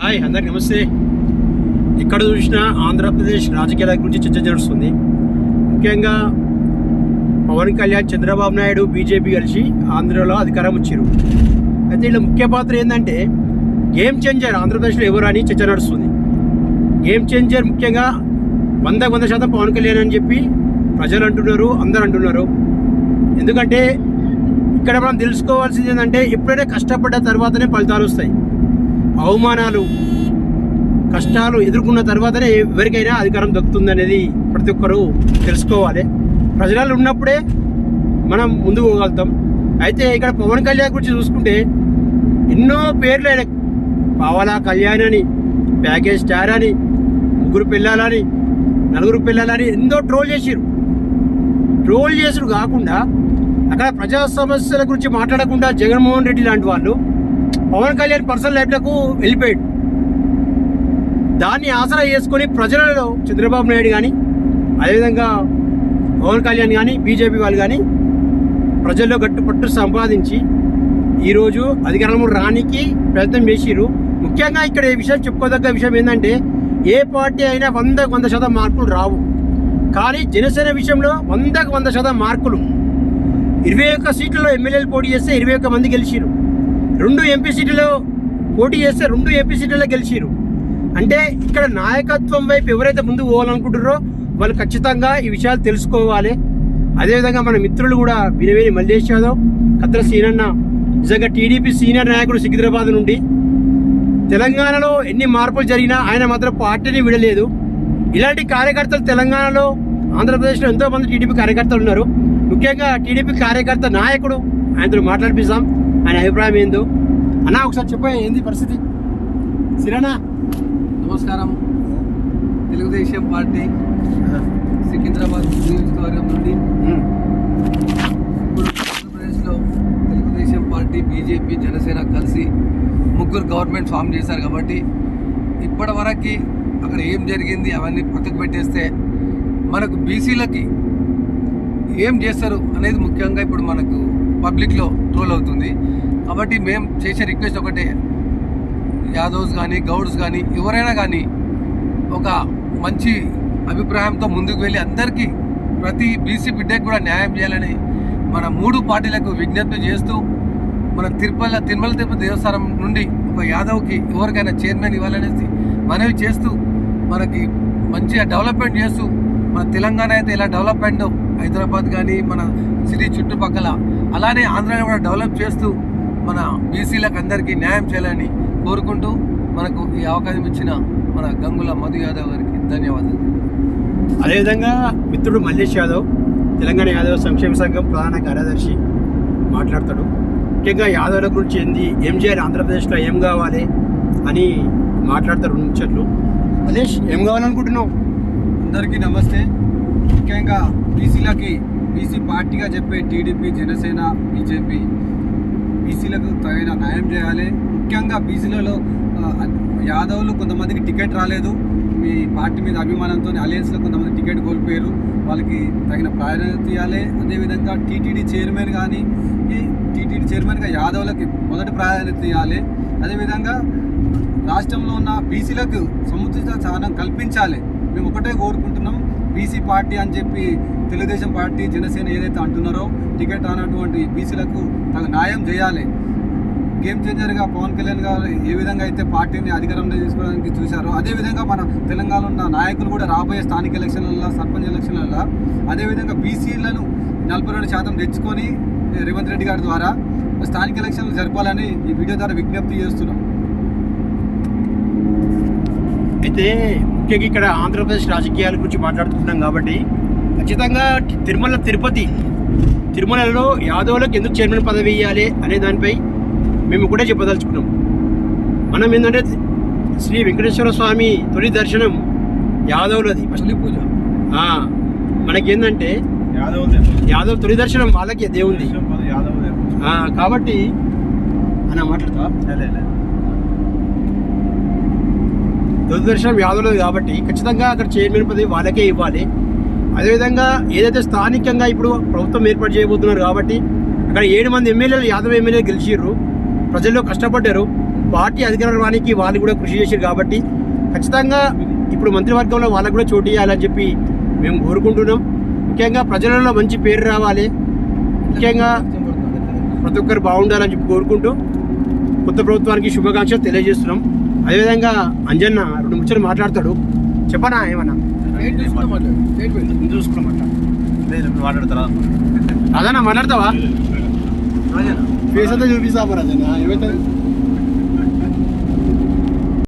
Hi అందరికి నమస్తే. ఎక్కడ చూసినా ఆంధ్రప్రదేశ్ రాజకీయాల గురించి చర్చ జరుగుతుంది. ముఖ్యంగా పవన్ కళ్యాణ్, చంద్రబాబు నాయుడు, బీజేపీ కలిసి ఆంధ్రలో అధికారం వచ్చారు. అయితే ఇలా ముఖ్య పాత్ర ఏంటంటే గేమ్ చేంజర్ ఆంధ్రప్రదేశ్లో ఎవరు అని చర్చ నడుస్తుంది. గేమ్ చేంజర్ ముఖ్యంగా 100% పవన్ కళ్యాణ్ అని చెప్పి ప్రజలు అంటున్నారు, అందరు అంటున్నారు. ఎందుకంటే ఇక్కడ మనం తెలుసుకోవాల్సింది ఏంటంటే ఎప్పుడైనా కష్టపడ్డ తర్వాతనే ఫలితాలు వస్తాయి. అవమానాలు, కష్టాలు ఎదుర్కొన్న తర్వాతనే ఎవరికైనా అధికారం దక్కుతుంది అనేది ప్రతి ఒక్కరూ తెలుసుకోవాలి. ప్రజలు ఉన్నప్పుడే మనం ముందుకు పోగలుగుతాం. అయితే ఇక్కడ పవన్ కళ్యాణ్ గురించి చూసుకుంటే ఎన్నో పేర్లు ఆయన పావలా కళ్యాణ్ అని, ప్యాకేజ్ స్టార్ అని, ముగ్గురు పిల్లలని, నలుగురు పిల్లలని ఎన్నో ట్రోల్ చేసుడు కాకుండా అక్కడ ప్రజా సమస్యల గురించి మాట్లాడకుండా జగన్మోహన్ రెడ్డి లాంటి వాళ్ళు పవన్ కళ్యాణ్ పర్సనల్ లైఫ్లకు వెళ్ళిపోయాడు. దాన్ని ఆసరా చేసుకొని ప్రజలలో చంద్రబాబు నాయుడు కానీ, అదేవిధంగా పవన్ కళ్యాణ్ కానీ, బీజేపీ వాళ్ళు కానీ ప్రజల్లో గట్టుపట్టు సంపాదించి ఈరోజు అధికారంలో రానికి ప్రయత్నం చేసిరు. ముఖ్యంగా ఇక్కడ ఈ విషయం చెప్పుకోదగ్గ విషయం ఏంటంటే ఏ పార్టీ అయినా 100% మార్కులు రావు. కానీ జనసేన విషయంలో 100% మార్కులు. 21 సీట్లలో ఎమ్మెల్యేలు పోటీ చేస్తే 21 మంది గెలిచిరు. 2 ఎంపీ సీట్లలో పోటీ చేస్తే 2 ఎంపీ సీట్లలో గెలిచిరు. అంటే ఇక్కడ నాయకత్వం వైపు ఎవరైతే ముందు పోవాలనుకుంటారో వాళ్ళు ఖచ్చితంగా ఈ విషయాలు తెలుసుకోవాలి. అదేవిధంగా మన మిత్రులు కూడా వినవేని మల్లేష్ యాదవ్, కత్ర సీనన్న నిజంగా టీడీపీ సీనియర్ నాయకుడు సికింద్రాబాద్ నుండి తెలంగాణలో ఎన్ని మార్పులు జరిగినా ఆయన మాత్రం పార్టీని విడలేదు. ఇలాంటి కార్యకర్తలు తెలంగాణలో, ఆంధ్రప్రదేశ్లో ఎంతోమంది టీడీపీ కార్యకర్తలు ఉన్నారు. ముఖ్యంగా టీడీపీ కార్యకర్త నాయకుడు ఆయనతో మాట్లాడిపిస్తాం. ఆయన అభిప్రాయం ఏందో అన్నా ఒకసారి చెప్పే, ఏంది పరిస్థితి? సిరానా నమస్కారం. తెలుగుదేశం పార్టీ సికింద్రాబాద్ నియోజకవర్గం నుండి ఇప్పుడు ఆంధ్రప్రదేశ్లో తెలుగుదేశం పార్టీ, బీజేపీ, జనసేన కలిసి ముగ్గురు గవర్నమెంట్ ఫామ్ చేశారు. కాబట్టి ఇప్పటి వరకు అక్కడ ఏం జరిగింది అవన్నీ పక్కకు పెట్టేస్తే మనకు బీసీలకి ఏం చేస్తారు అనేది ముఖ్యంగా ఇప్పుడు మనకు పబ్లిక్లో ట్రోల్ అవుతుంది. కాబట్టి మేము చేసే రిక్వెస్ట్ ఒకటే, యాదవ్స్ కానీ, గౌడ్స్ కానీ, ఎవరైనా కానీ ఒక మంచి అభిప్రాయంతో ముందుకు వెళ్ళి అందరికీ, ప్రతి బీసీ బిడ్డకి కూడా న్యాయం చేయాలని మన 3 పార్టీలకు విజ్ఞప్తి చేస్తూ, మన తిరుమల తిరుపతి దేవస్థానం నుండి ఒక యాదవ్కి ఎవరికైనా చైర్మన్ ఇవ్వాలనేసి మనవి చేస్తూ, మనకి మంచిగా డెవలప్మెంట్ చేస్తూ, మన తెలంగాణ అయితే ఎలా డెవలప్మెంట్, హైదరాబాద్ కానీ మన సిటీ చుట్టుపక్కల అలానే ఆంధ్రాని కూడా డెవలప్ చేస్తూ మన బీసీలకు అందరికీ న్యాయం చేయాలని కోరుకుంటూ మనకు ఈ అవకాశం ఇచ్చిన మన గంగుల మధు యాదవ్ గారికి ధన్యవాదాలు. అదేవిధంగా మిత్రుడు మల్లేష్ యాదవ్, తెలంగాణ యాదవ్ సంక్షేమ సంఘం ప్రధాన కార్యదర్శి మాట్లాడతాడు. ముఖ్యంగా యాదవ్ల గురించి ఏం చేయాలి, ఆంధ్రప్రదేశ్లో ఏం కావాలి అని మాట్లాడతారు. ముచ్చట్లు మల్లేష్, ఏం కావాలనుకుంటున్నావు? అందరికీ నమస్తే. ముఖ్యంగా బీసీలకి, బీసీ పార్టీగా చెప్పే టీడీపీ, జనసేన, బీజేపీ బీసీలకు తగిన న్యాయం చేయాలి. ముఖ్యంగా బీసీలలో యాదవ్లు కొంతమందికి టికెట్ రాలేదు. మీ పార్టీ మీద అభిమానంతో అలయన్స్లో కొంతమంది టికెట్ కోల్పోయారు. వాళ్ళకి తగిన ప్రాధాన్యత ఇవ్వాలి. అదేవిధంగా టీటీడీ చైర్మన్గా యాదవ్లకి మొదటి ప్రాధాన్యత ఇవ్వాలి. అదేవిధంగా రాష్ట్రంలో ఉన్న బీసీలకు సముచిత స్థానం కల్పించాలి. మేము ఒకటే కోరుకుంటున్నాం, బీసీ పార్టీ అని చెప్పి తెలుగుదేశం పార్టీ, జనసేన ఏదైతే అంటున్నారో టికెట్ రానటువంటి బీసీలకు తగు న్యాయం చేయాలి. గేమ్ చేంజర్గా పవన్ కళ్యాణ్ గారు ఏ విధంగా అయితే పార్టీని అధికారంలో తీసుకోవడానికి చూశారో అదేవిధంగా మన తెలంగాణలో ఉన్న నాయకులు కూడా రాబోయే స్థానిక ఎలక్షన్లలో, సర్పంచ్ ఎలక్షన్లలో అదేవిధంగా బీసీలను 42% తెచ్చుకొని రేవంత్ రెడ్డి గారి ద్వారా స్థానిక ఎలక్షన్లు జరపాలని ఈ వీడియో ద్వారా విజ్ఞప్తి చేస్తున్నాం. అయితే ముఖ్యంగా ఇక్కడ ఆంధ్రప్రదేశ్ రాజకీయాల గురించి మాట్లాడుకుంటున్నాం కాబట్టి ఖచ్చితంగా తిరుమలలో యాదవ్లకు ఎందుకు చైర్మన్ పదవి ఇవ్వాలి అనే దానిపై మేము కూడా చెప్పదలుచుకున్నాం. మనం ఏంటంటే శ్రీ వెంకటేశ్వర స్వామి తొలి దర్శనం యాదవ్లది, ఫస్ట్ పూజ. మనకేంటంటే యాదవ్ తొలి దర్శనం వాళ్ళకి దేవుంది కాబట్టి అన్న మాట్లాడతా తొలి దర్శనం యాదవ్లది కాబట్టి ఖచ్చితంగా అక్కడ చైర్మన్ పదవి వాళ్ళకే ఇవ్వాలి. అదేవిధంగా ఏదైతే స్థానికంగా ఇప్పుడు ప్రభుత్వం ఏర్పాటు చేయబోతున్నారు కాబట్టి అక్కడ 7 మంది ఎమ్మెల్యేలు, యాదవ్ ఎమ్మెల్యేలు గెలిచిర్రు. ప్రజల్లో కష్టపడ్డారు. పార్టీ అధికారానికి వాళ్ళు కూడా కృషి చేశారు కాబట్టి ఖచ్చితంగా ఇప్పుడు మంత్రివర్గంలో వాళ్ళకు కూడా చోటు ఇవ్వాలని చెప్పి మేము కోరుకుంటున్నాం. ముఖ్యంగా ప్రజలలో మంచి పేరు రావాలి, ముఖ్యంగా ప్రతి ఒక్కరు బాగుండాలని చెప్పి కోరుకుంటూ కొత్త ప్రభుత్వానికి శుభాకాంక్షలు తెలియజేస్తున్నాం. అదేవిధంగా అంజన్న 2 ముచ్చట్లు మాట్లాడతాడు, చెప్పనా ఏమన్నా మాట్లాడతారా? అదన్నా మాట్లాడతావా? ఫేస్ అంతా చూపిస్తా రాజన్న ఏమైతే